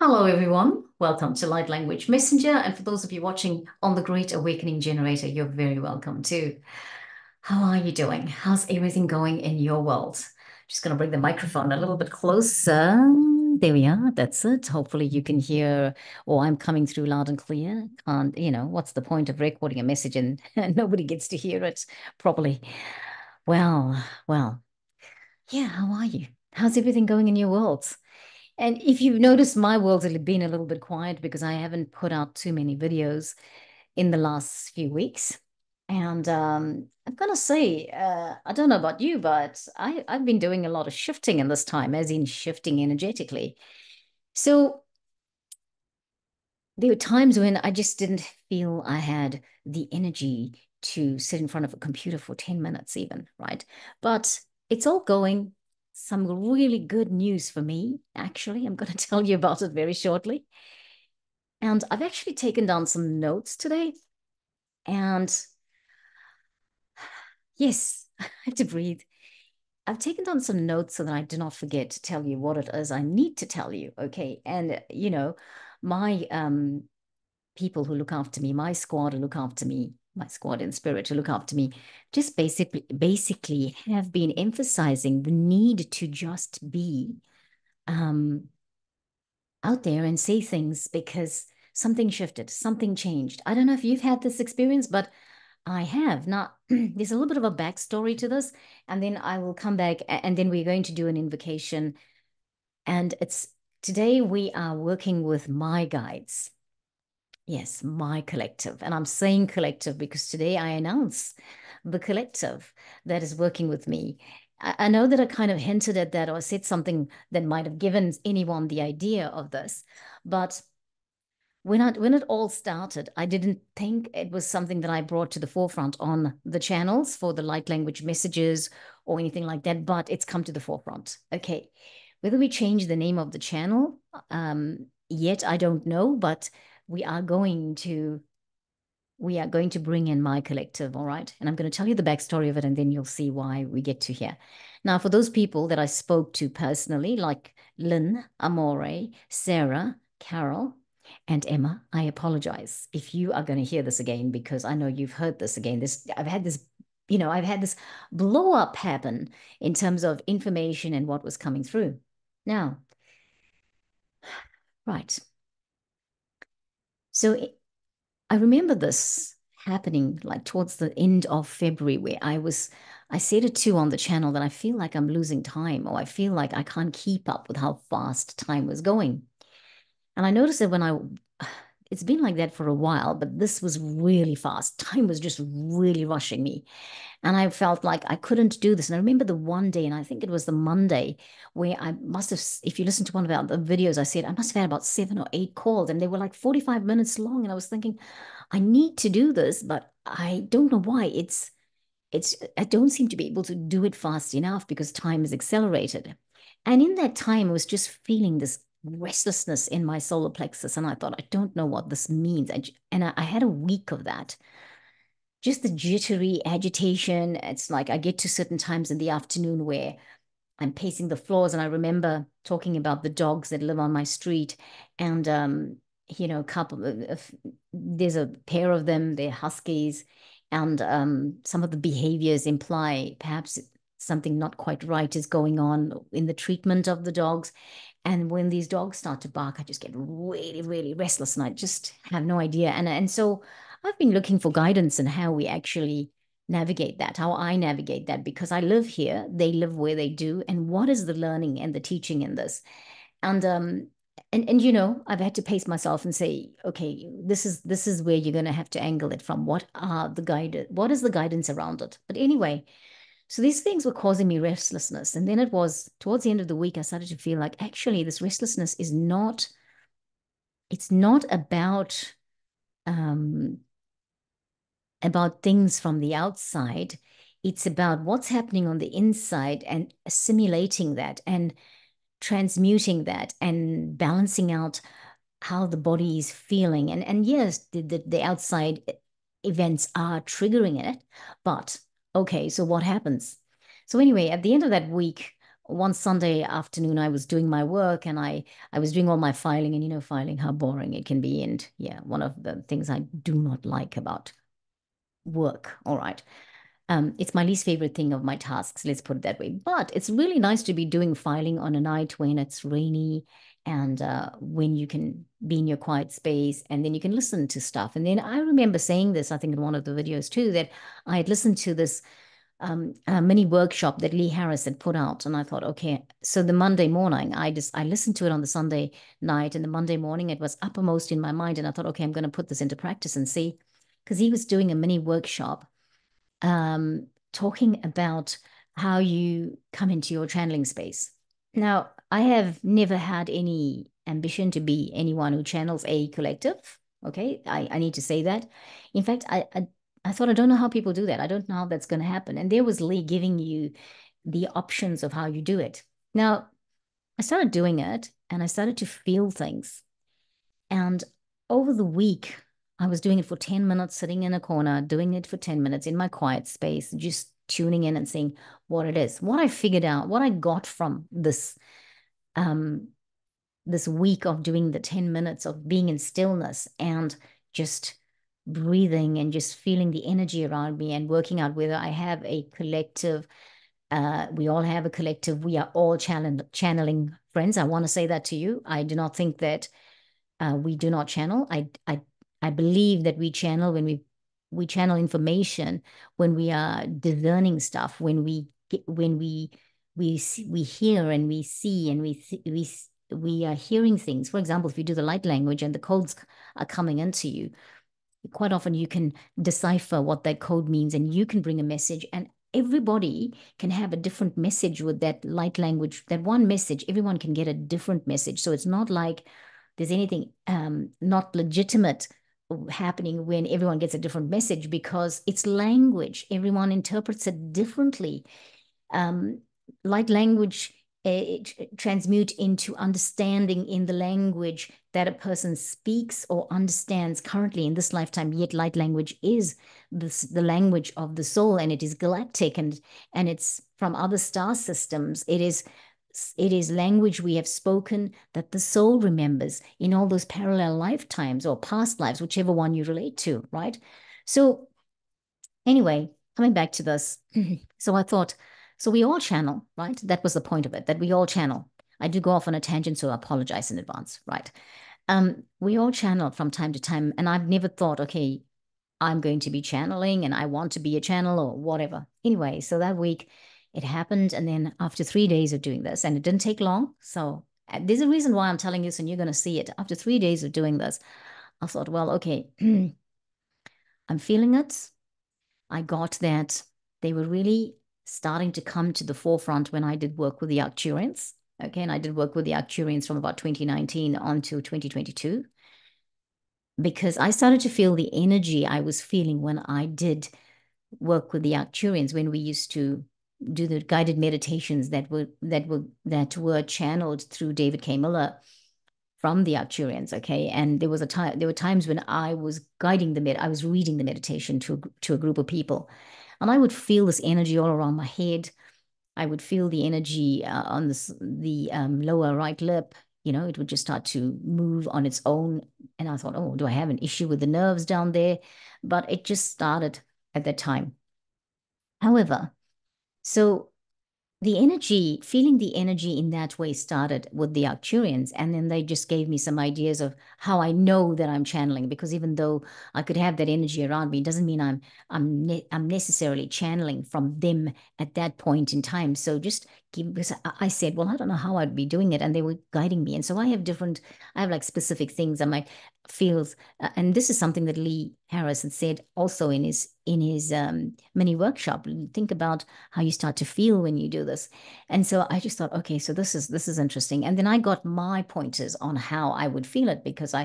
Hello, everyone. Welcome to Light Language Messenger. And for those of you watching on the Great Awakening Generator, you're very welcome too. How are you doing? How's everything going in your world? Just going to bring the microphone a little bit closer. There we are. That's it. Hopefully you can hear, or I'm coming through loud and clear. And, what's the point of recording a message and nobody gets to hear it properly? Well, yeah, how are you? How's everything going in your world? And if you've noticed, my world's been a little bit quiet because I haven't put out too many videos in the last few weeks. And I'm gonna say, I don't know about you, but I've been doing a lot of shifting in this time, as in shifting energetically. So there were times when I just didn't feel I had the energy to sit in front of a computer for 10 minutes even, right? But it's all going. Some really good news for me, actually. I'm going to tell you about it very shortly. And I've actually taken down some notes today. And yes, I have to breathe. I've taken down some notes so that I do not forget to tell you what it is I need to tell you. Okay. And, my people who look after me, my squad who look after me, my squad in spirit who look after me, just basically have been emphasizing the need to just be um, out there and say things because something shifted, something changed. I don't know if you've had this experience, but I have. Now, there's a little bit of a backstory to this, and then I will come back and then we're going to do an invocation. And it's today we are working with my guides. Yes, my collective. And I'm saying collective because today I announce the collective that is working with me. I know that I kind of hinted at that or said something that might have given anyone the idea of this, but when it all started, I didn't think it was something that I brought to the forefront on the channels for the light language messages or anything like that, but it's come to the forefront. Okay. Whether we change the name of the channel, yet I don't know, but we are going to we are going to bring in my collective, all right? And I'm going to tell you the backstory of it, and then you'll see why we get to here. Now, for those people that I spoke to personally, like Lynn, Amore, Sarah, Carol, and Emma, I apologize if you are going to hear this again because I know you've heard this again. I've had this blow up happen in terms of information and what was coming through. Now, right. So I remember this happening like towards the end of February, where I said it too on the channel that I feel like I'm losing time or I feel like I can't keep up with how fast time was going. And I noticed that it's been like that for a while, but this was really fast. Time was just really rushing me. And I felt like I couldn't do this. And I remember the one day, and I think it was the Monday, where I must have, if you listen to one of the videos, I said I must have had about 7 or 8 calls, and they were like 45 minutes long. And I was thinking, I need to do this, but I don't know why. I don't seem to be able to do it fast enough because time is accelerated. And in that time, I was just feeling this restlessness in my solar plexus. And I thought, I don't know what this means. I had a week of that, just the jittery agitation. It's like I get to certain times in the afternoon where I'm pacing the floors, and I remember talking about the dogs that live on my street, and a couple of there's a pair of them. They're huskies, and some of the behaviors imply perhaps something not quite right is going on in the treatment of the dogs. And when these dogs start to bark, I just get really, really restless, and I just have no idea. And so I've been looking for guidance in how we actually navigate that, how I navigate that, because I live here, they live where they do, and what is the learning and the teaching in this? And I've had to pace myself and say, okay, this is where you're going to have to angle it from. What is the guidance around it? But anyway, so these things were causing me restlessness. And then it was towards the end of the week, I started to feel like actually this restlessness it's not um, about things from the outside. It's about what's happening on the inside and assimilating that and transmuting that and balancing out how the body is feeling. And yes, the outside events are triggering it, but okay, so what happens? So anyway, at the end of that week, one Sunday afternoon, I was doing my work and I was doing all my filing, and you know, filing, how boring it can be. And yeah, one of the things I do not like about work. All right. It's my least favorite thing of my tasks, let's put it that way. But it's really nice to be doing filing on a night when it's rainy and when you can be in your quiet space and then you can listen to stuff. And then I remember saying this, I think in one of the videos too, that I had listened to this mini workshop that Lee Harris had put out. And I thought, okay, so the Monday morning, I listened to it on the Sunday night, and the Monday morning it was uppermost in my mind. And I thought, okay, I'm going to put this into practice and see, because he was doing a mini workshop talking about how you come into your channeling space. Now, I have never had any ambition to be anyone who channels a collective. Okay, I need to say that. In fact, I thought, I don't know how people do that. I don't know how that's going to happen. And there was Lee giving you the options of how you do it. Now, I started doing it and I started to feel things. And over the week, I was doing it for 10 minutes, sitting in a corner, doing it for 10 minutes in my quiet space, just tuning in and seeing what it is. What I figured out, what I got from um, this week of doing the 10 minutes of being in stillness and just breathing and just feeling the energy around me and working out whether I have a collective. We all have a collective. We are all channeling friends. I want to say that to you. I do not think that we do not channel. I believe that we channel when we channel information when we are discerning stuff, when we hear and we see and we are hearing things. For example, if you do the light language and the codes are coming into you, quite often you can decipher what that code means and you can bring a message, and everybody can have a different message with that light language. That one message, everyone can get a different message. So it's not like there's anything not legitimate happening when everyone gets a different message, because it's language. Everyone interprets it differently. Um, Light language transmute into understanding in the language that a person speaks or understands currently in this lifetime. Yet light language is the language of the soul, and it is galactic, and it's from other star systems. It is language we have spoken that the soul remembers in all those parallel lifetimes or past lives, whichever one you relate to, right? So anyway, coming back to this, so I thought, so we all channel, right? That was the point of it, that we all channel. I do go off on a tangent, so I apologize in advance, right? We all channel from time to time, and I've never thought, okay, I'm going to be channeling and I want to be a channel or whatever. Anyway, so that week it happened. And then after 3 days of doing this, and it didn't take long. So there's a reason why I'm telling you, and you're going to see it. After 3 days of doing this, I thought, well, okay, I'm feeling it. I got that they were really starting to come to the forefront when I did work with the Arcturians. Okay, and I did work with the Arcturians from about 2019 on to 2022, because I started to feel the energy I was feeling when I did work with the Arcturians, when we used to do the guided meditations that were channeled through David K. Miller from the Arcturians. Okay, and there were times when I was I was reading the meditation to a group of people, and I would feel this energy all around my head. I would feel the energy on the lower right lip. You know, it would just start to move on its own. And I thought, oh, do I have an issue with the nerves down there? But it just started at that time. However, so feeling the energy in that way started with the Arcturians. And then they just gave me some ideas of how I know that I'm channeling, because even though I could have that energy around me, it doesn't mean I'm necessarily channeling from them at that point in time. So just because I said, well, I don't know how I'd be doing it. And they were guiding me. And so I have like specific things I might feel. And this is something that Lee Harris had said also in his mini workshop. Think about how you start to feel when you do this. And so I just thought, okay, so this is interesting. And then I got my pointers on how I would feel it, because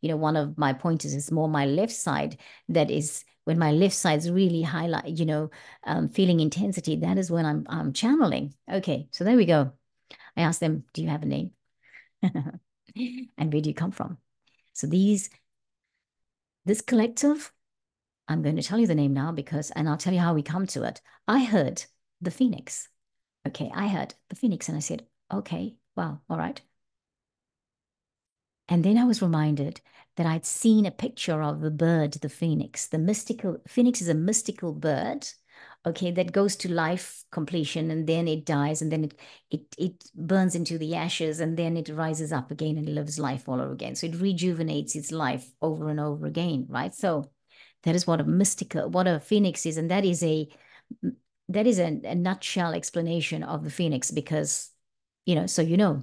one of my pointers is more my left side. That is when my left side's really highlight, feeling intensity. That is when I'm channeling. Okay, so there we go. I asked them, do you have a name? And where do you come from? So this collective, I'm going to tell you the name now, and I'll tell you how we come to it. I heard the Phoenix. Okay, I heard the phoenix and I said, okay, wow, all right. And then I was reminded that I'd seen a picture of the bird, the phoenix. The mystical phoenix is a mystical bird, okay, that goes to life completion and then it dies and then it burns into the ashes and then it rises up again and lives life all over again. So it rejuvenates its life over and over again, right? So that is what a phoenix is, and that is a nutshell explanation of the phoenix because so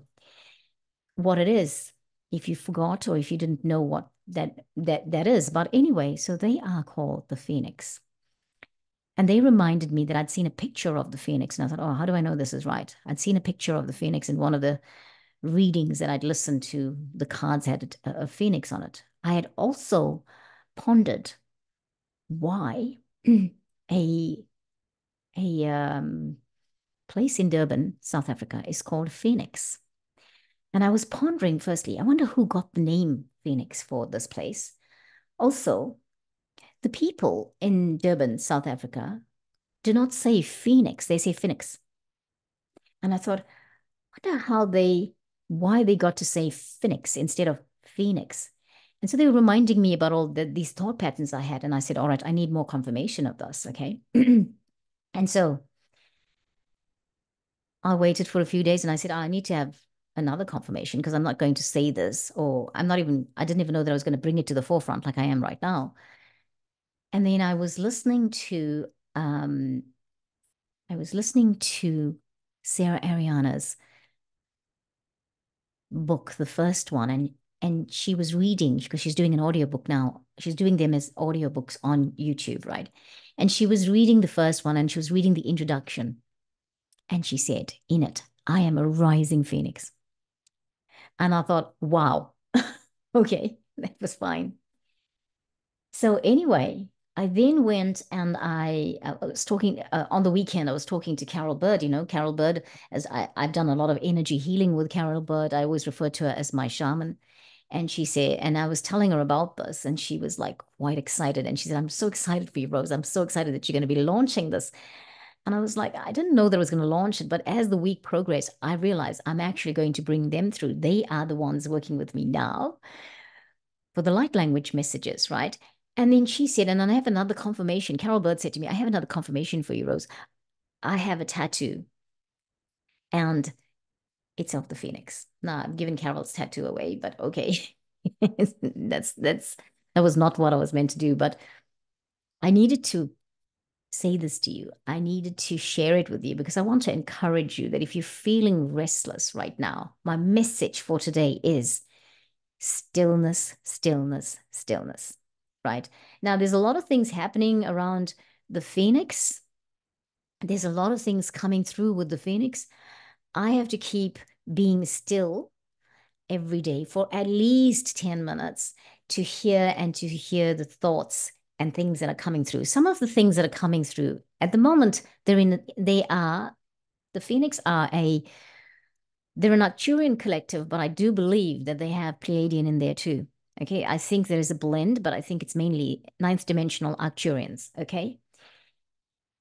what it is if you forgot or if you didn't know what that is. But anyway, so they are called the phoenix. And they reminded me that I'd seen a picture of the phoenix. And I thought, oh, how do I know this is right? I'd seen a picture of the phoenix in one of the readings that I'd listened to. The cards had a phoenix on it. I had also pondered why a a place in Durban, South Africa, is called Phoenix. And I was pondering, firstly, I wonder who got the name Phoenix for this place. Also, the people in Durban, South Africa, do not say Phoenix, they say Phoenix. And I thought, wonder why they got to say Phoenix instead of Phoenix. And so they were reminding me about these thought patterns I had. And I said, all right, I need more confirmation of this. Okay. And so I waited for a few days and I said, I need to have another confirmation because I'm not going to say this, or I didn't even know that I was going to bring it to the forefront like I am right now. And then um, I was listening to Sarah Ariana's book, the first one, and she was reading because she's doing an audiobook now. She's doing them as audiobooks on YouTube, right? And she was reading the first one and she was reading the introduction. And she said in it, I am a rising phoenix. And I thought, wow, okay, that was fine. So anyway, I then went and I was talking on the weekend. I was talking to Carol Bird. Carol Bird, as I've done a lot of energy healing with Carol Bird. I always refer to her as my shaman. And she said, and I was telling her about this, and she was like quite excited. And she said, I'm so excited for you, Rose. I'm so excited that you're going to be launching this. And I was like, I didn't know that I was going to launch it. But as the week progressed, I realized I'm actually going to bring them through. They are the ones working with me now for the light language messages, right? And then she said, and then I have another confirmation. Carol Bird said to me, I have another confirmation for you, Rose. I have a tattoo and it's of the phoenix. Now I've given Carol's tattoo away, but okay. That was not what I was meant to do, but I needed to say this to you. I needed to share it with you because I want to encourage you that if you're feeling restless right now, my message for today is stillness, stillness, stillness, right? Now, there's a lot of things happening around the phoenix. There's a lot of things coming through with the phoenix. I have to keep being still every day for at least 10 minutes to hear the thoughts and things that are coming through. Some of the things that are coming through at the moment, the Phoenix they're an Arcturian collective, but I do believe that they have Pleiadian in there too. Okay, I think there is a blend, but I think it's mainly ninth dimensional Arcturians. Okay,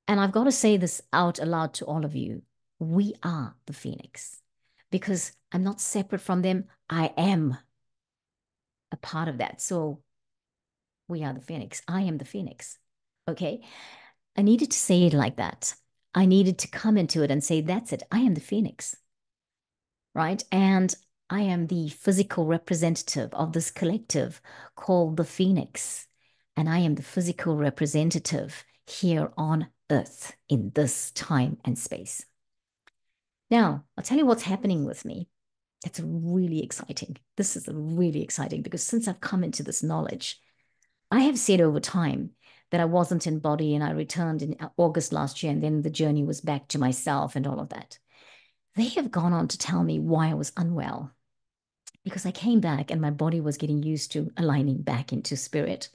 and I've got to say this out aloud to all of you. We are the Phoenix because I'm not separate from them. I am a part of that. So we are the Phoenix. I am the Phoenix. Okay. I needed to say it like that. I needed to come into it and say, that's it. I am the Phoenix. Right. And I am the physical representative of this collective called the Phoenix. And I am the physical representative here on Earth in this time and space. Now, I'll tell you what's happening with me. It's really exciting. This is really exciting because since I've come into this knowledge, I have said over time that I wasn't in body and I returned in August last year, and then the journey was back to myself and all of that. They have gone on to tell me why I was unwell because I came back and my body was getting used to aligning back into spirit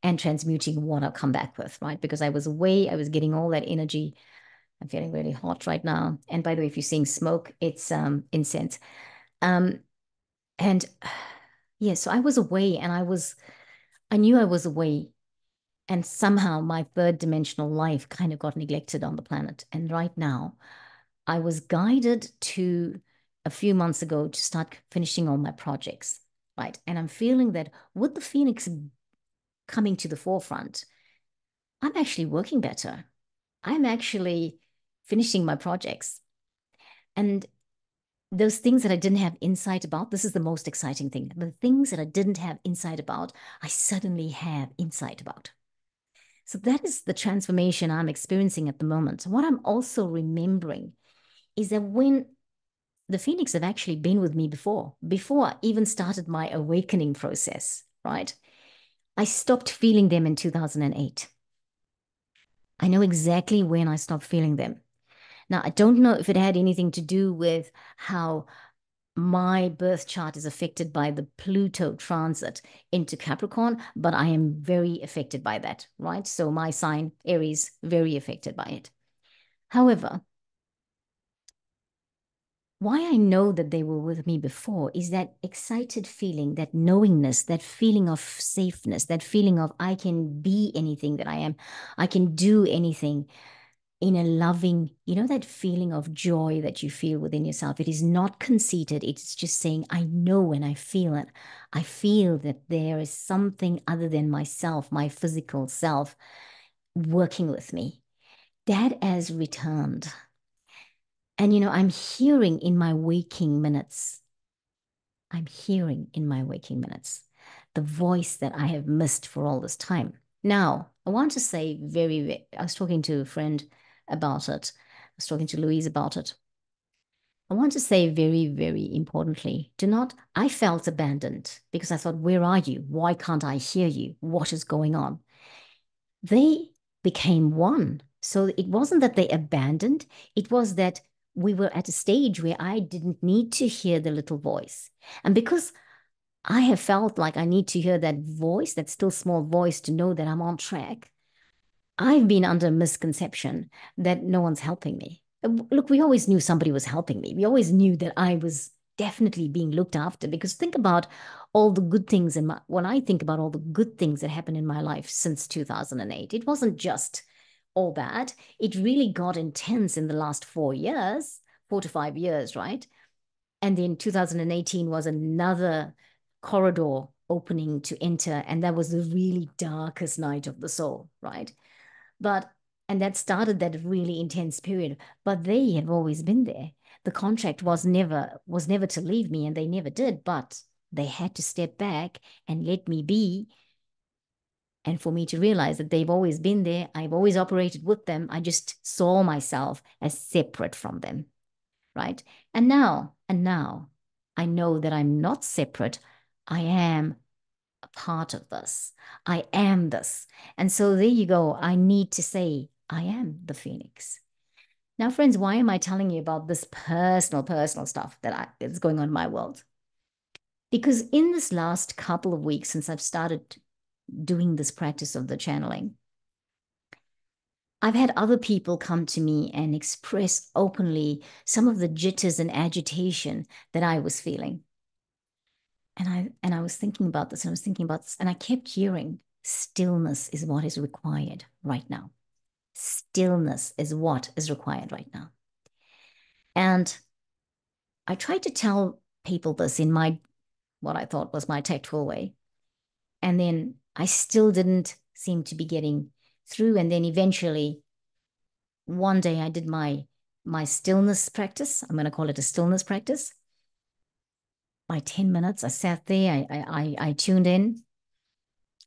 and transmuting what I've come back with, right? Because I was away, I was getting all that energy. I'm feeling really hot right now. And by the way, if you're seeing smoke, it's incense. Um, and yeah, so I was away and I knew I was away. And somehow my third dimensional life kind of got neglected on the planet. And right now, I was guided to a few months ago to start finishing all my projects, right? And I'm feeling that with the Phoenix coming to the forefront, I'm actually working better. I'm actually finishing my projects. And those things that I didn't have insight about, this is the most exciting thing. The things that I didn't have insight about, I suddenly have insight about. So that is the transformation I'm experiencing at the moment. What I'm also remembering is that when the Phoenix have actually been with me before I even started my awakening process, right? I stopped feeling them in 2008. I know exactly when I stopped feeling them. Now, I don't know if it had anything to do with how my birth chart is affected by the Pluto transit into Capricorn, but I am very affected by that, right? So my sign, Aries, very affected by it. However, why I know that they were with me before is that excited feeling, that knowingness, that feeling of safeness, that feeling of I can be anything that I am, I can do anything in a loving, that feeling of joy that you feel within yourself. It is not conceited. It's just saying, I know and I feel it. I feel that there is something other than myself, my physical self, working with me. That has returned. And, I'm hearing in my waking minutes, the voice that I have missed for all this time. Now, I want to say I was talking to a friend about it. I was talking to Louise about it. I want to say very, very importantly, I felt abandoned because I thought, where are you? Why can't I hear you? What is going on? They became one. So it wasn't that they abandoned, it was that we were at a stage where I didn't need to hear the little voice. And because I have felt like I need to hear that voice, that still small voice, to know that I'm on track, I've been under misconception that no one's helping me. Look, we always knew somebody was helping me. We always knew that I was definitely being looked after, because think about all the good things when I think about all the good things that happened in my life since 2008, it wasn't just all bad. It really got intense in the last 4 years, 4 to 5 years, right? And then 2018 was another corridor opening to enter. And that was the really darkest night of the soul, right? But, and that started that really intense period. But they have always been there. The contract was never to leave me, and they never did. But they had to step back and let me be. And for me to realize that they've always been there, I've always operated with them. I just saw myself as separate from them, right? And now I know that I'm not separate. I am a part of this. I am this. And so there you go. I need to say, I am the Phoenix. Now, friends, why am I telling you about this personal stuff that's going on in my world? Because in this last couple of weeks since I've started doing this practice of the channeling, I've had other people come to me and express openly some of the jitters and agitation that I was feeling. And I was thinking about this, and I was thinking about this, and I kept hearing stillness is what is required right now. Stillness is what is required right now. And I tried to tell people this in what I thought was my tactful way. And then I still didn't seem to be getting through. And then eventually one day I did my stillness practice. I'm going to call it a stillness practice. My 10 minutes, I sat there, I tuned in,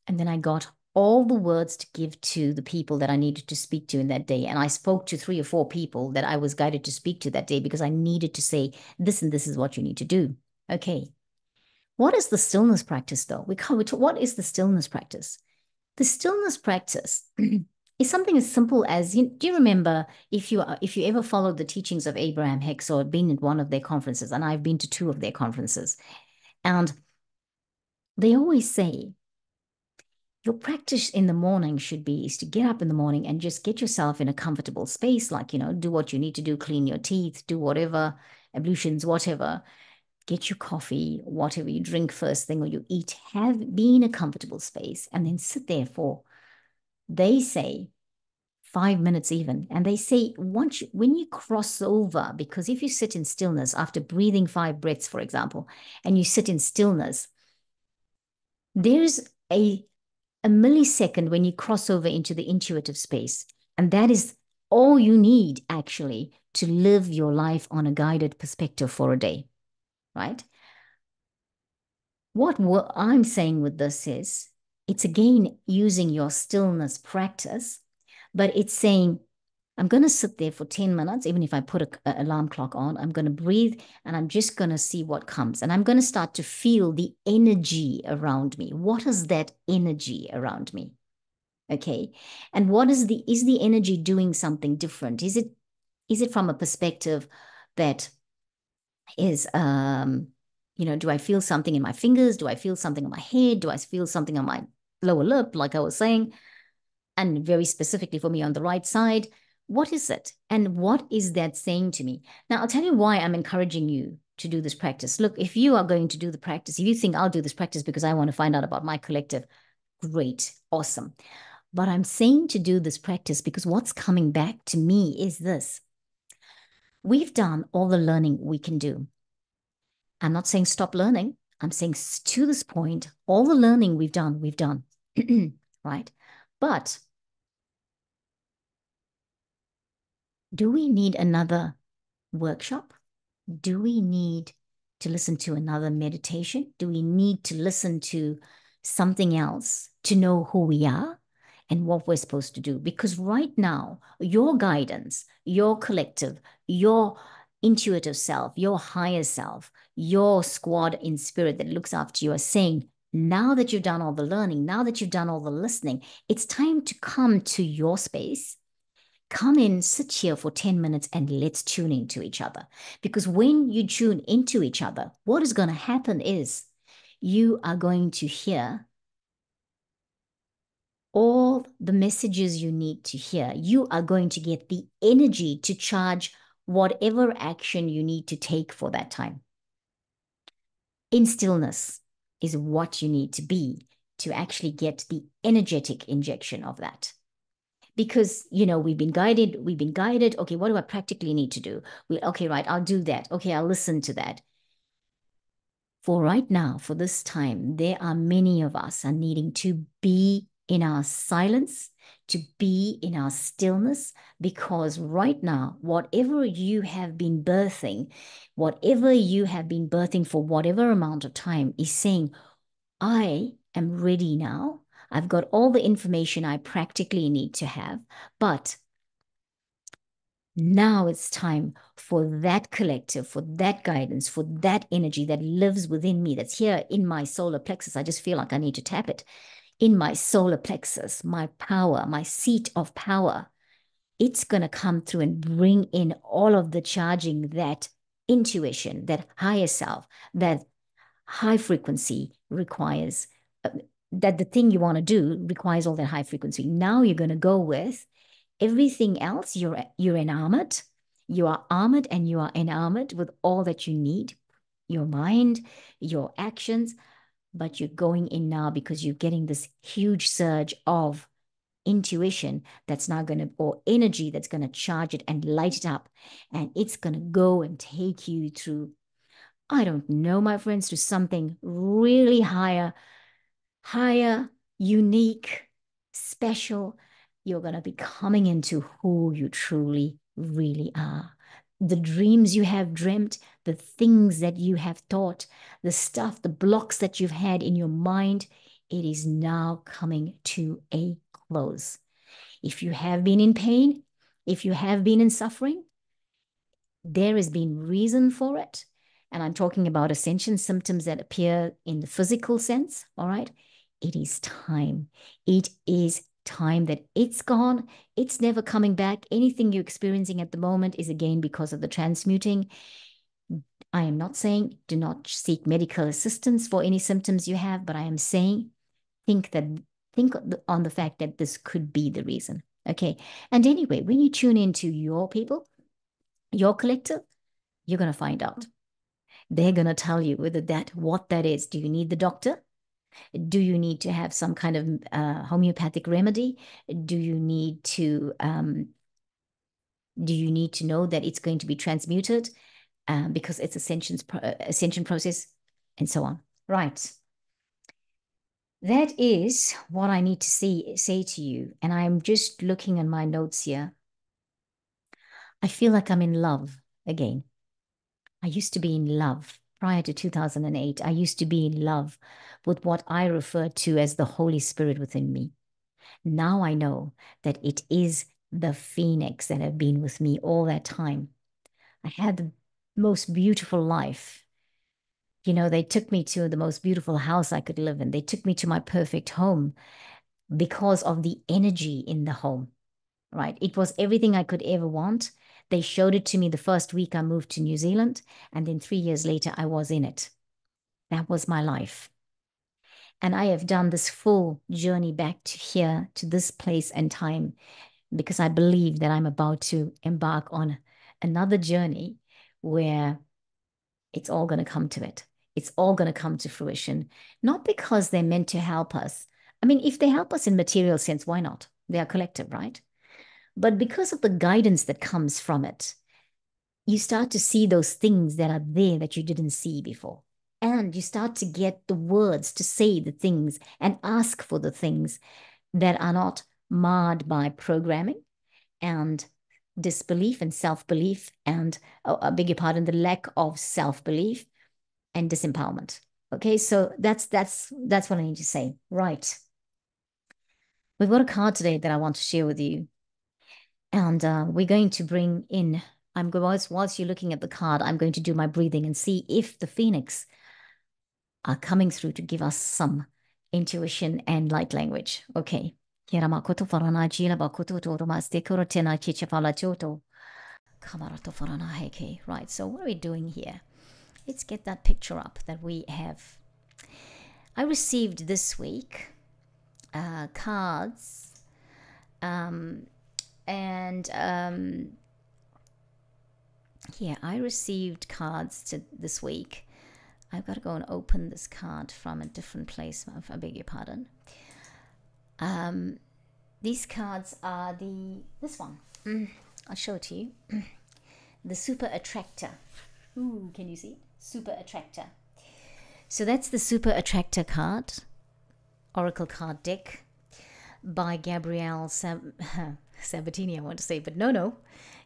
and then I got all the words to give to the people that I needed to speak to in that day. And I spoke to 3 or 4 people that I was guided to speak to that day, because I needed to say, this and this is what you need to do. Okay. What is the stillness practice, though? What is the stillness practice? The stillness practice is something as simple as, do you remember, if you ever followed the teachings of Abraham Hicks or been at one of their conferences, and I've been to 2 of their conferences, and they always say, your practice in the morning is to get up in the morning and just get yourself in a comfortable space, like, do what you need to do, clean your teeth, do whatever, ablutions, whatever, get your coffee, whatever you drink first thing or you eat, be in a comfortable space, and then sit there for, they say, 5 minutes even. And they say when you cross over, because if you sit in stillness after breathing 5 breaths, for example, and you sit in stillness, there's a millisecond when you cross over into the intuitive space. And that is all you need actually to live your life on a guided perspective for a day, right? What I'm saying with this is it's again using your stillness practice, but it's saying, I'm going to sit there for 10 minutes, even if I put an alarm clock on, I'm going to breathe and I'm just going to see what comes. And I'm going to start to feel the energy around me. What is that energy around me? Okay. And what is the energy doing something different? Is it from a perspective that is, do I feel something in my fingers? Do I feel something on my head? Do I feel something on my lower lip, like I was saying? And very specifically for me on the right side, what is it? And what is that saying to me? Now, I'll tell you why I'm encouraging you to do this practice. Look, if you are going to do the practice, if you think I'll do this practice because I want to find out about my collective, great, awesome. But I'm saying to do this practice because what's coming back to me is this. We've done all the learning we can do. I'm not saying stop learning. I'm saying to this point, all the learning we've done, right? But do we need another workshop? Do we need to listen to another meditation? Do we need to listen to something else to know who we are and what we're supposed to do? Because right now, your guidance, your collective, your intuitive self, your higher self, your squad in spirit that looks after you are saying, now that you've done all the learning, now that you've done all the listening, it's time to come to your space. Come in, sit here for 10 minutes and let's tune into each other. Because when you tune into each other, what is going to happen is you are going to hear all the messages you need to hear. You are going to get the energy to charge whatever action you need to take for that time. In stillness is what you need to be to actually get the energetic injection of that. Because, we've been guided. Okay, what do I practically need to do? Okay, right, I'll do that. Okay, I'll listen to that. For right now, for this time, there are many of us are needing to be in our silence, to be in our stillness, because right now, whatever you have been birthing for whatever amount of time is saying, I am ready now. I've got all the information I practically need to have, but now it's time for that collective, for that guidance, for that energy that lives within me, that's here in my solar plexus. I just feel like I need to tap it. In my solar plexus, my power, my seat of power, it's going to come through and bring in all of the charging, that intuition, that higher self, that high frequency requires, that the thing you want to do requires all that high frequency. Now you're going to go with everything else. You're enamored. You are armored and you are enamored with all that you need, your mind, your actions, but you're going in now because you're getting this huge surge of intuition that's now going to, or energy that's going to charge it and light it up. And it's going to go and take you through, I don't know, my friends, to something really higher, unique, special. You're going to be coming into who you truly, really are. The dreams you have dreamt, the things that you have thought, the stuff, the blocks that you've had in your mind, it is now coming to a close. If you have been in pain, if you have been in suffering, there has been reason for it. And I'm talking about ascension symptoms that appear in the physical sense, all right? It is time. It is time that it's gone. It's never coming back. Anything you're experiencing at the moment is again because of the transmuting. I am not saying do not seek medical assistance for any symptoms you have, but I am saying think on the fact that this could be the reason. Okay. And anyway, when you tune into your people, your collective, you're going to find out. They're going to tell you what that is. Do you need the doctor? Do you need to have some kind of homeopathic remedy? Do you need to know that it's going to be transmuted because it's ascension process, and so on? Right. That is what I need to say to you. And I'm just looking at my notes here. I feel like I'm in love again. I used to be in love prior to 2008. I used to be in love with what I refer to as the Holy Spirit within me. Now I know that it is the Phoenix that have been with me all that time. I had the most beautiful life. You know, they took me to the most beautiful house I could live in. They took me to my perfect home because of the energy in the home, right? It was everything I could ever want. They showed it to me the first week I moved to New Zealand, and then 3 years later, I was in it. That was my life. And I have done this full journey back to here, to this place and time, because I believe that I'm about to embark on another journey where it's all going to come to it. It's all going to come to fruition, not because they're meant to help us. I mean, if they help us in material sense, why not? They are collective, right? But because of the guidance that comes from it, you start to see those things that are there that you didn't see before. And you start to get the words to say the things and ask for the things that are not marred by programming and disbelief and self-belief and, I beg your pardon, the lack of self-belief and disempowerment. Okay, so that's what I need to say. Right. We've got a card today that I want to share with you. And we're going to bring in, whilst you're looking at the card, I'm going to do my breathing and see if the Phoenix are coming through to give us some intuition and light language. Okay. Right, so what are we doing here? Let's get that picture up that we have. I received this week cards I received cards this week. I've got to go and open this card from a different place. I beg your pardon. These cards are this one. I'll show it to you. The Super Attractor. Ooh, can you see? Super Attractor. So that's the Super Attractor card, Oracle card deck by Gabrielle Sabatini, I want to say, but no,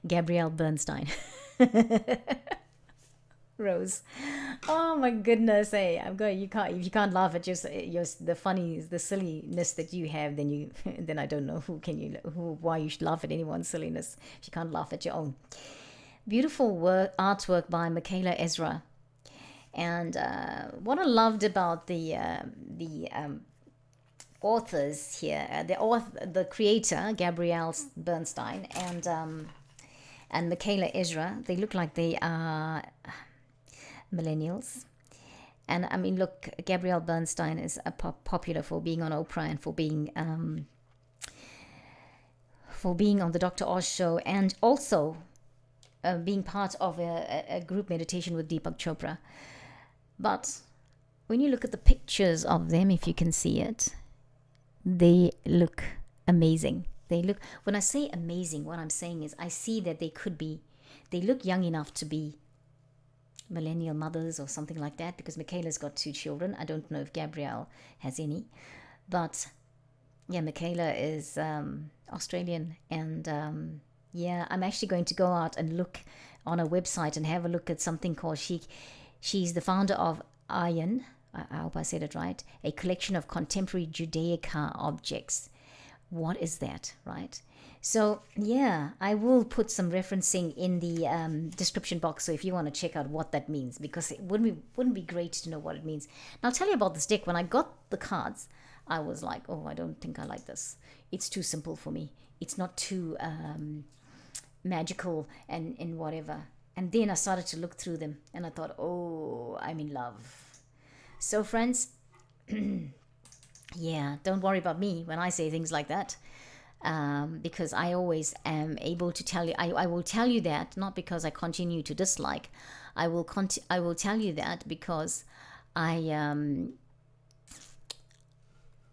Gabrielle Bernstein. Rose. Oh my goodness. Hey, if you can't laugh at just the silliness that you have, then I don't know why you should laugh at anyone's silliness if you can't laugh at your own. Beautiful artwork by Michaela Ezra. And what I loved about the authors here, the creator, Gabrielle Bernstein, and Michaela Ezra, they look like they are millennials. And I mean, look, Gabrielle Bernstein is popular for being on Oprah and for being on the Dr. Oz show, and also being part of a group meditation with Deepak Chopra. But when you look at the pictures of them, if you can see it, they look amazing. When I say amazing, what I'm saying is I see that they look young enough to be millennial mothers or something like that, because Michaela's got 2 children. I don't know if Gabrielle has any, but yeah, Michaela is Australian, and I'm actually going to go out and look on a website and have a look at something called she's the founder of IN, I hope I said it right, a collection of contemporary Judaica objects. What is that, right? So yeah, I will put some referencing in the description box, so if you want to check out what that means, because it wouldn't be great to know what it means. Now I'll tell you about this deck. When I got the cards, I was like, oh, I don't think I like this. It's too simple for me. It's not too magical and whatever. And then I started to look through them, and I thought, oh, I'm in love. So friends, yeah, don't worry about me when I say things like that, because I always am able to tell you. I will tell you that not because I continue to dislike. I will tell you that because I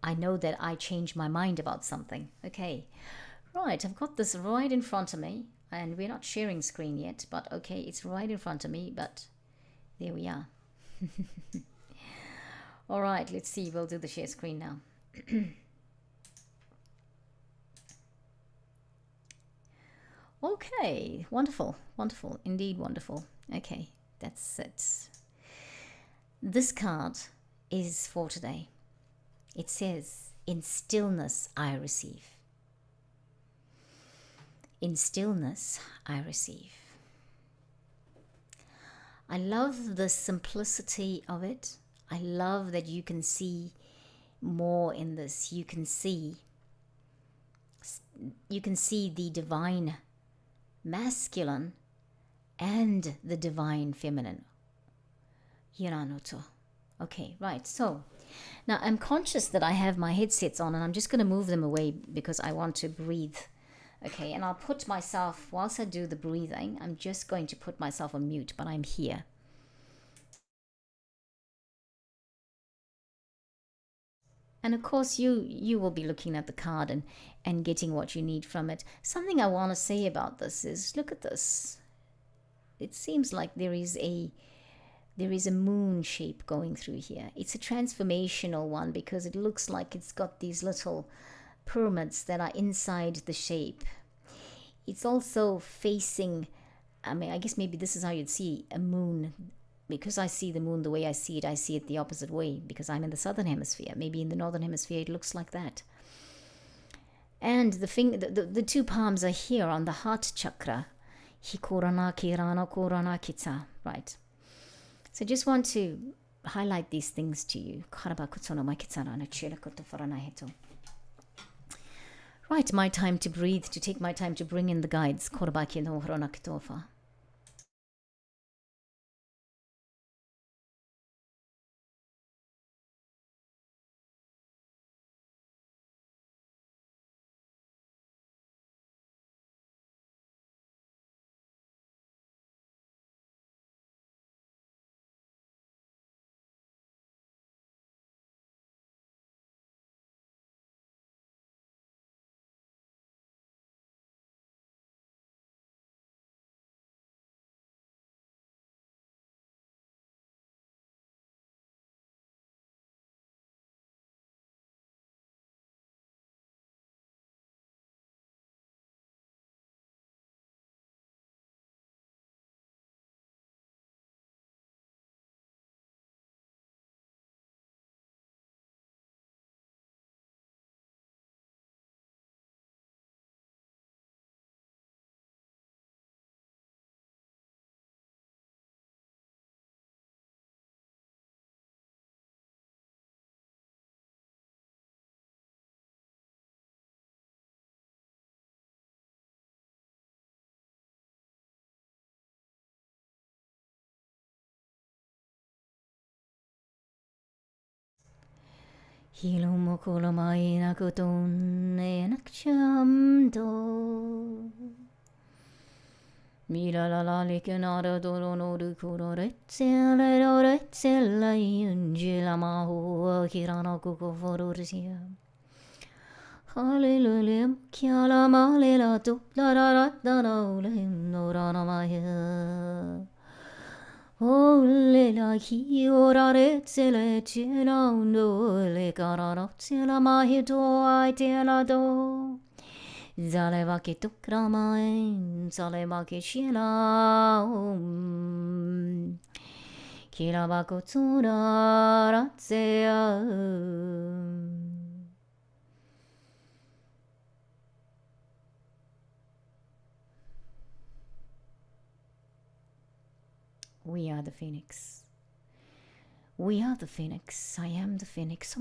I know that I changed my mind about something. Okay, right, I've got this right in front of me, and we're not sharing screen yet, but okay, it's right in front of me, but there we are. All right, let's see, we'll do the share screen now. Okay, wonderful, wonderful, indeed wonderful. Okay, that's it. This card is for today. It says, in stillness I receive. In stillness I receive. I love the simplicity of it. I love that you can see more in this. You can see the divine masculine and the divine feminine. Hiranoto. Okay, right. So now I'm conscious that I have my headsets on, and I'm just going to move them away because I want to breathe. Okay, and I'll put myself, whilst I do the breathing, I'm just going to put myself on mute, but I'm here. And of course, you will be looking at the card and getting what you need from it. Something I want to say about this is, look at this. It seems like there is a moon shape going through here. It's a transformational one because it looks like it's got these little pyramids that are inside the shape. It's also facing, I mean, I guess maybe this is how you'd see a moon. Because I see the moon the way I see it the opposite way because I'm in the southern hemisphere. Maybe in the northern hemisphere it looks like that. And the two palms are here on the heart chakra. Hikorana kirana korana kitsa. Right. So I just want to highlight these things to you. Right, my time to breathe, to take my time to bring in the guides. Hilomo kolomai nakuton enakchamdo. Mira la la likanada dorono du kuroretzele roretzele yunjila mahu kirano kukoforursia. Hallelujah, kiala malela tuplaratana ulim norana maya. Oh, lela hi orare tsele tela undo le karano tsela mahi do ai tela do. Zaleva ke tukramain, zaleva ke shila kiraba kotsura ratsea. We are the phoenix. We are the phoenix. I am the phoenix.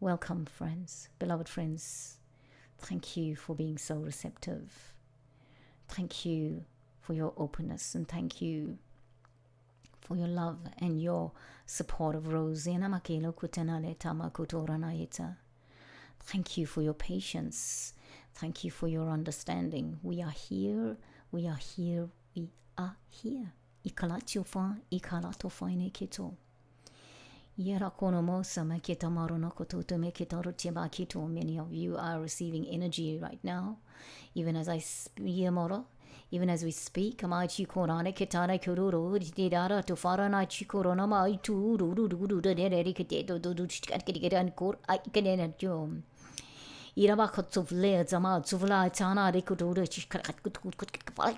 Welcome, friends, beloved friends. Thank you for being so receptive. Thank you for your openness, and thank you for your love and your support of Rose. Thank you for your patience. Thank you for your understanding. We are here. We are here. We are here. Many of you are receiving energy right now, even as even as we speak. Iraba kotsuf le zama zuvla tana rikudu chikakat kut I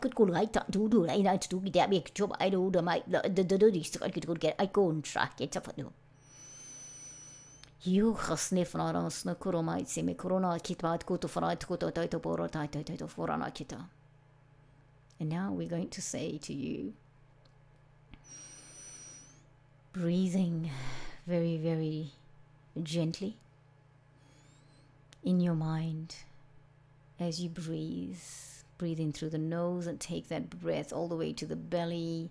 do I like to do that big job I do the my the could get I go and track it up no. You sniff on us no kuro might see me corona kit bad go to fright go to boro to forana kita. And now we're going to say to you, breathing very, very gently in your mind as you breathe in through the nose and take that breath all the way to the belly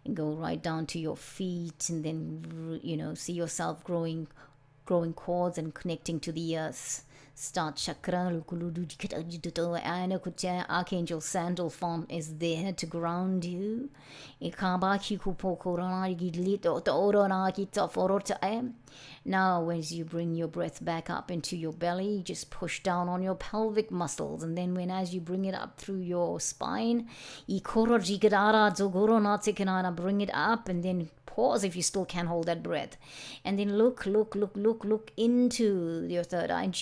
and go right down to your feet, and then see yourself growing cords and connecting to the earth. Start chakra. Archangel Sandal form is there to ground you. Now as you bring your breath back up into your belly, just push down on your pelvic muscles, and then as you bring it up through your spine, bring it up, and then pause if you still can't hold that breath, and then look into your third eye. And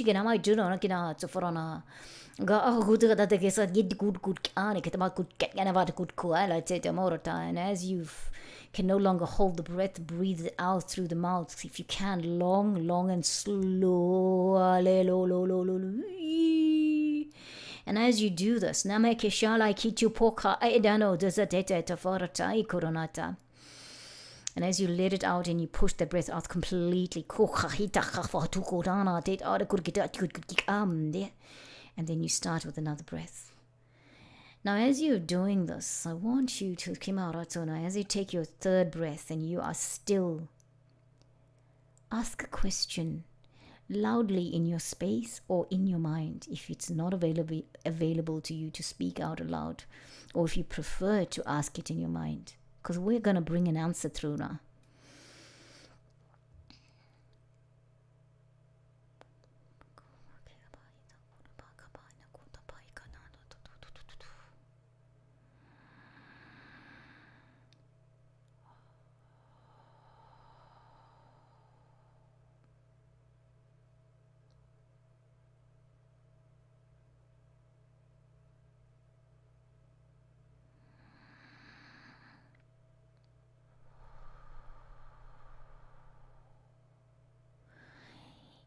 as you can no longer hold the breath, breathe it out through the mouth. If you can, long and slow. And as you do this, and as you let it out and you push the breath out completely, and then you start with another breath. Now as you're doing this, I want you to as you take your third breath and you are still, ask a question loudly in your space or in your mind if it's not available to you to speak out aloud, or if you prefer to ask it in your mind, because we're going to bring an answer through now.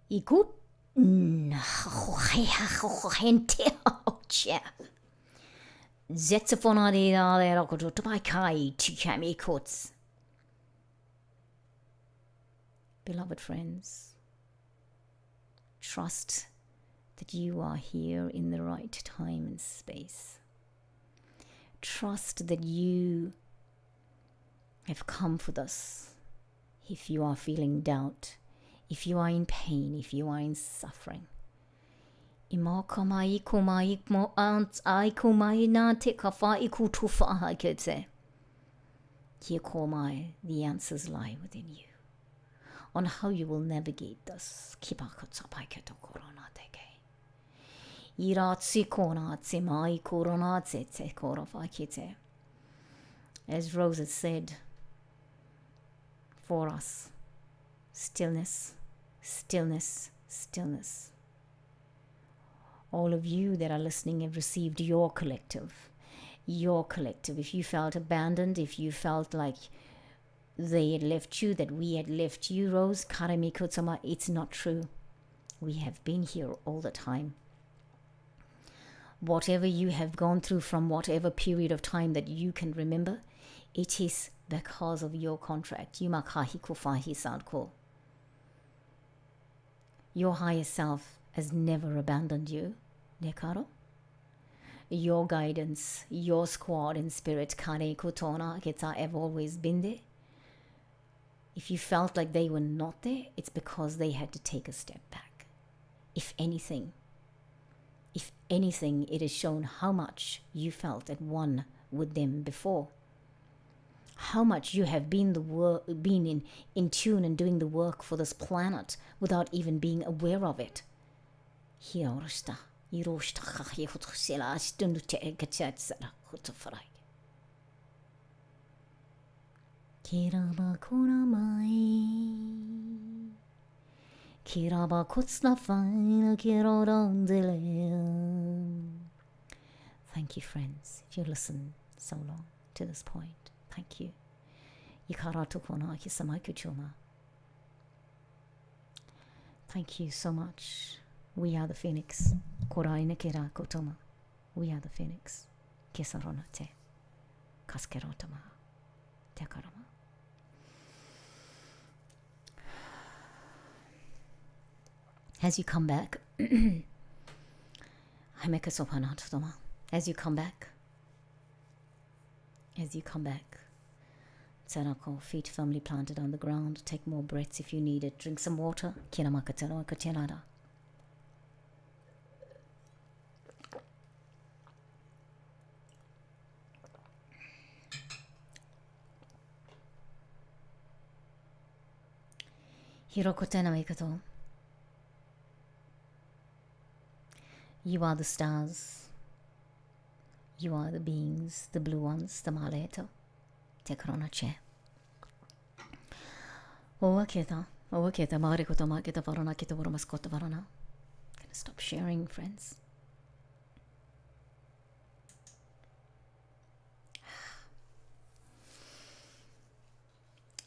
Ikut gente Beloved friends, trust that you are here in the right time and space. Trust that you have come for this. If you are feeling doubt, if you are in pain, if you are in suffering, the answers lie within you on how you will navigate this. As Rose said for us, stillness, stillness, stillness. All of you that are listening have received your collective. If you felt abandoned, if you felt like they had left you, that we had left you, Rose, Karami-kutsama, it's not true. We have been here all the time. Whatever you have gone through from whatever period of time that you can remember, it is because of your contract. Your higher self has never abandoned you, Nekaro. Your guidance, your squad in spirit, Kane Kutona, have always been there. If you felt like they were not there, it's because they had to take a step back. If anything, it has shown how much you felt at one with them before. how much you have been in tune and doing the work for this planet without even being aware of it. Thank you, friends, if you listen so long to this point. Thank you. Thank you so much. We are the Phoenix. We are the Phoenix. Kesaronate. Kaskerotama. Tekarama. As you come back, as you come back, Tsarako, feet firmly planted on the ground. Take more breaths if you need it. Drink some water. Hirokotena. You are the stars. You are the beings, the blue ones, the maleto. Tekrona che. Owaketa, marikoto maketa varana kita voromaskota varana. Gonna stop sharing, friends.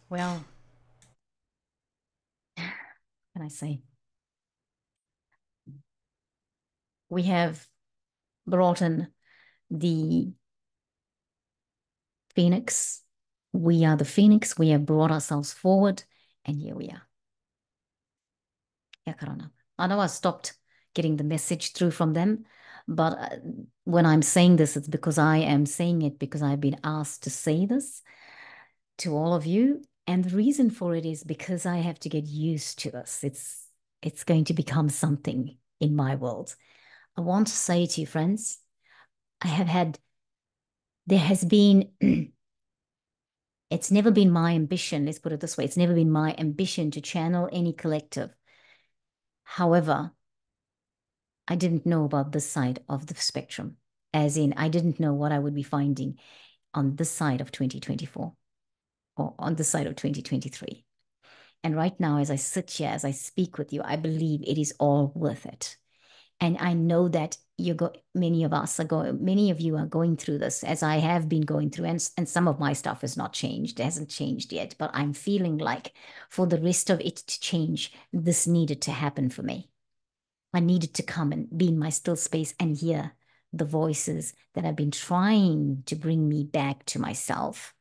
Well, what can I say? We have brought in the Phoenix. We are the Phoenix. We have brought ourselves forward, and here we are. I know I stopped getting the message through from them, but when I'm saying this, it's because I am saying it because I've been asked to say this to all of you. And the reason for it is because I have to get used to this. It's going to become something in my world. I want to say to you, friends, there has been, it's never been my ambition, let's put it this way, it's never been my ambition to channel any collective. However, I didn't know about this side of the spectrum, as in I didn't know what I would be finding on this side of 2024 or on this side of 2023. And right now, as I sit here, as I speak with you, I believe it is all worth it. And I know that many of you are going through this, as I have been going through, and some of my stuff has not changed. It hasn't changed yet, but I'm feeling like for the rest of it to change, this needed to happen for me. I needed to come and be in my still space and hear the voices that have been trying to bring me back to myself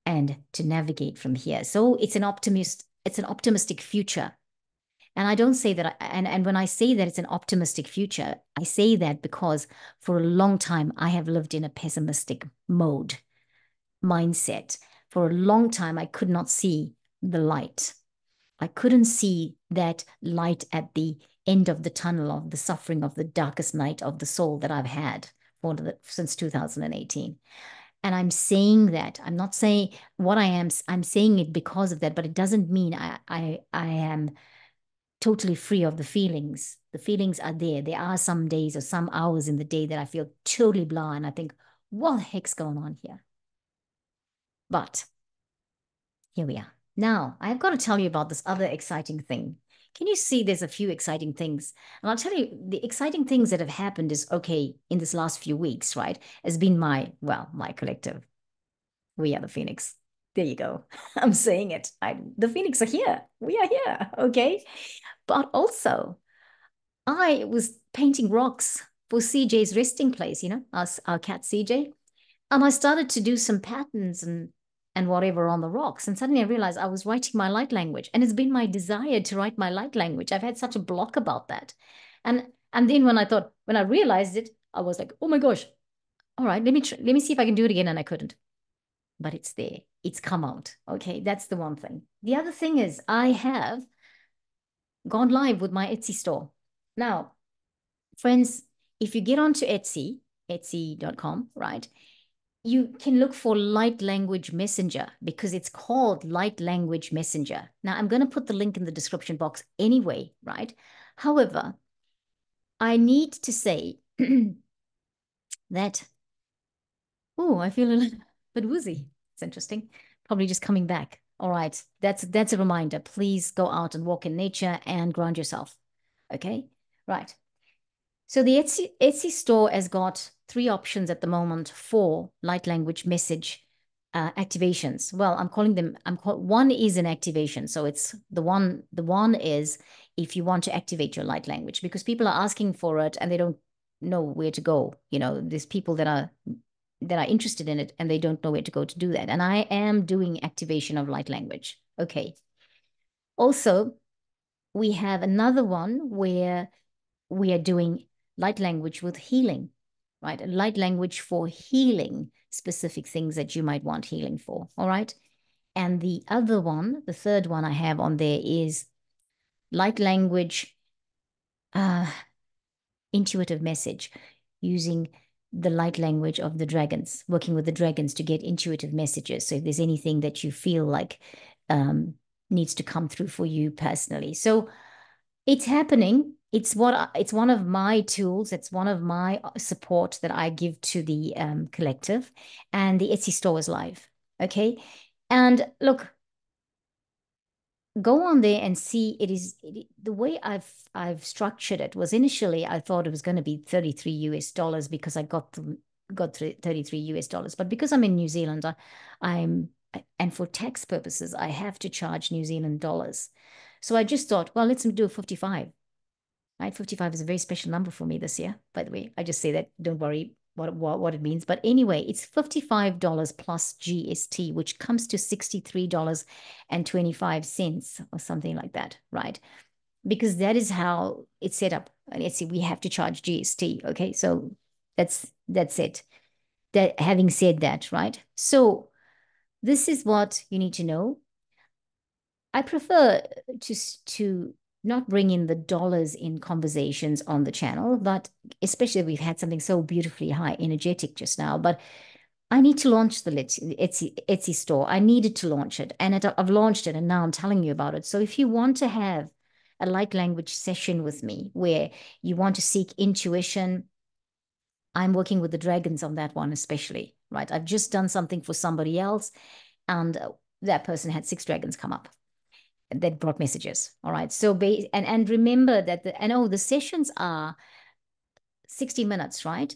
and to navigate from here. So it's an optimistic future. And I don't say that, and when I say that it's an optimistic future, I say that because for a long time I have lived in a pessimistic mindset. For a long time, I could not see the light. I couldn't see that light at the end of the tunnel of the suffering of the darkest night of the soul that I've had since 2018. And I'm saying that, I'm not saying what I am, I'm saying it because of that, but it doesn't mean I am totally free of the feelings. The feelings are there. There are some days or some hours in the day that I feel totally blah and I think, what the heck's going on here? But here we are. Now, I've got to tell you about this other exciting thing. Can you see there's a few exciting things? And I'll tell you, the exciting things that have happened is, okay, in this last few weeks, right, has been my collective. We are the Phoenix. There you go. I'm saying it. The Phoenix are here. We are here, okay? But also, I was painting rocks for CJ's resting place, our cat CJ. And I started to do some patterns and whatever on the rocks. And suddenly I realized I was writing my light language. And it's been my desire to write my light language. I've had such a block about that. And then when I realized it, I was like, oh my gosh, all right, let me see if I can do it again. And I couldn't. But it's there. It's come out. Okay, that's the one thing. The other thing is I have gone live with my Etsy store. Now, friends, if you get onto Etsy.com, right, you can look for light language messenger because it's called light language messenger. Now, I'm going to put the link in the description box anyway, right? However, I need to say that, oh, I feel a little bit woozy. It's interesting. Probably just coming back. All right. That's a reminder. Please go out and walk in nature and ground yourself. Okay. Right. So the Etsy store has got three options at the moment for light language message activations. Well, I'm calling them. One is an activation. So it's the one. The one is if you want to activate your light language because people are asking for it and they don't know where to go. There's people that are interested in it and they don't know where to go to do that. And I am doing activation of light language. Okay. Also, we have another one where we are doing light language with healing, right? Light language for healing specific things that you might want healing for. All right. And the other one, the third one I have on there is light language, intuitive message using the light language of the dragons, working with the dragons to get intuitive messages. So if there's anything that you feel like needs to come through for you personally. So it's happening. It's one of my tools. It's one of my support that I give to the collective, and the Etsy store is live. Okay, and look, go on there and see. The way I've structured it was initially I thought it was going to be $33 because I got 33 US dollars, but because I'm in New Zealand, I'm and for tax purposes I have to charge New Zealand dollars. So I just thought, well, let's do a 55. Right, 55 is a very special number for me this year, by the way. I just say that, don't worry what it means. But anyway, it's $55 plus GST, which comes to $63.25 or something like that, right? Because that is how it's set up. And let's see, we have to charge GST. Okay, so that's it. That having said that, right? So this is what you need to know. I prefer to not bring in the dollars in conversations on the channel, but especially we've had something so beautifully high energetic just now. But I need to launch the Etsy store. I needed to launch it, and I've launched it, and now I'm telling you about it. So if you want to have a light language session with me where you want to seek intuition, I'm working with the dragons on that one especially, right? I've just done something for somebody else, and that person had 6 dragons come up that brought messages. All right. So and remember that the sessions are 60 minutes, right?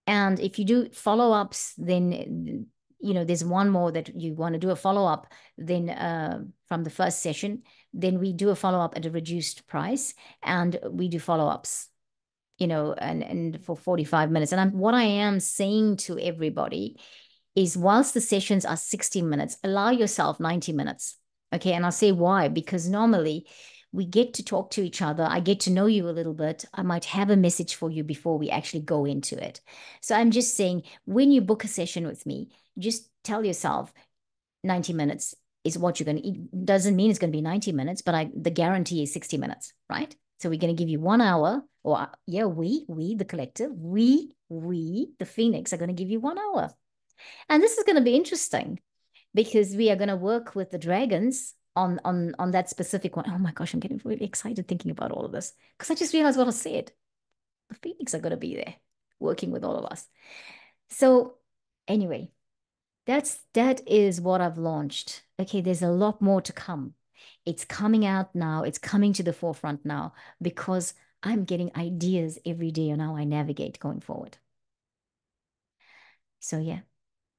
And if you do follow-ups, then there's one more that you want to do a follow-up then from the first session, then we do a follow-up at a reduced price, and we do follow-ups, and for 45 minutes. And what I am saying to everybody is whilst the sessions are 60 minutes, allow yourself 90 minutes. Okay. And I'll say why, because normally we get to talk to each other. I get to know you a little bit. I might have a message for you before we actually go into it. So I'm just saying, when you book a session with me, just tell yourself 90 minutes is what you're going to eat. Doesn't mean it's going to be 90 minutes, but the guarantee is 60 minutes, right? So we're going to give you 1 hour, or we, the collective, we, the Phoenix are going to give you 1 hour. And this is going to be interesting because we are going to work with the dragons on that specific one. Oh my gosh, I'm getting really excited thinking about all of this because I just realized what I said. The Phoenix are going to be there working with all of us. So anyway, that is what I've launched. Okay, there's a lot more to come. It's coming out now. It's coming to the forefront now because I'm getting ideas every day on how I navigate going forward. So yeah,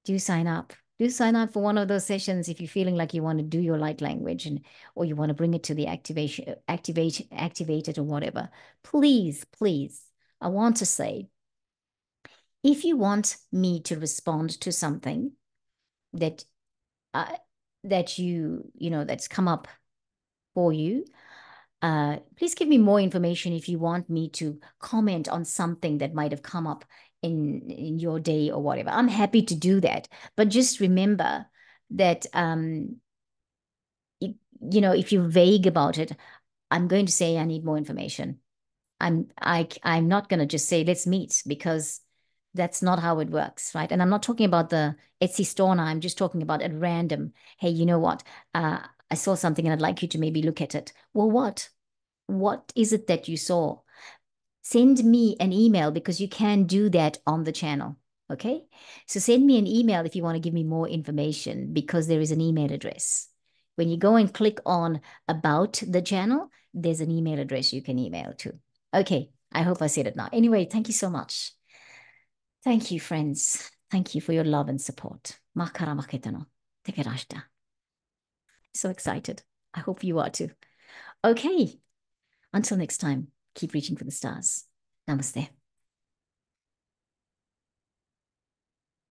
do sign up. Do sign up for one of those sessions if you're feeling like you want to do your light language or you want to bring it to the activate it or whatever. Please, I want to say, if you want me to respond to something that that's come up for you, please give me more information if you want me to comment on something that might have come up in your day or whatever. I'm happy to do that. But just remember that if you're vague about it, I'm going to say I need more information. I'm not going to just say let's meet, because That's not how it works, right? And I'm not talking about the Etsy store now. I'm just talking about at random. Hey, you know what? I saw something and I'd like you to maybe look at it. Well, what? What is it that you saw? Send me an email because you can do that on the channel. Okay. So send me an email if you want to give me more information because there is an email address. When you go and click on about the channel, there's an email address you can email to. Okay. I hope I said it now. Anyway, thank you so much. Thank you, friends. Thank you for your love and support. Makara maketa no. Tekerashita. So excited. I hope you are too. Okay. Until next time, keep reaching for the stars. Namaste.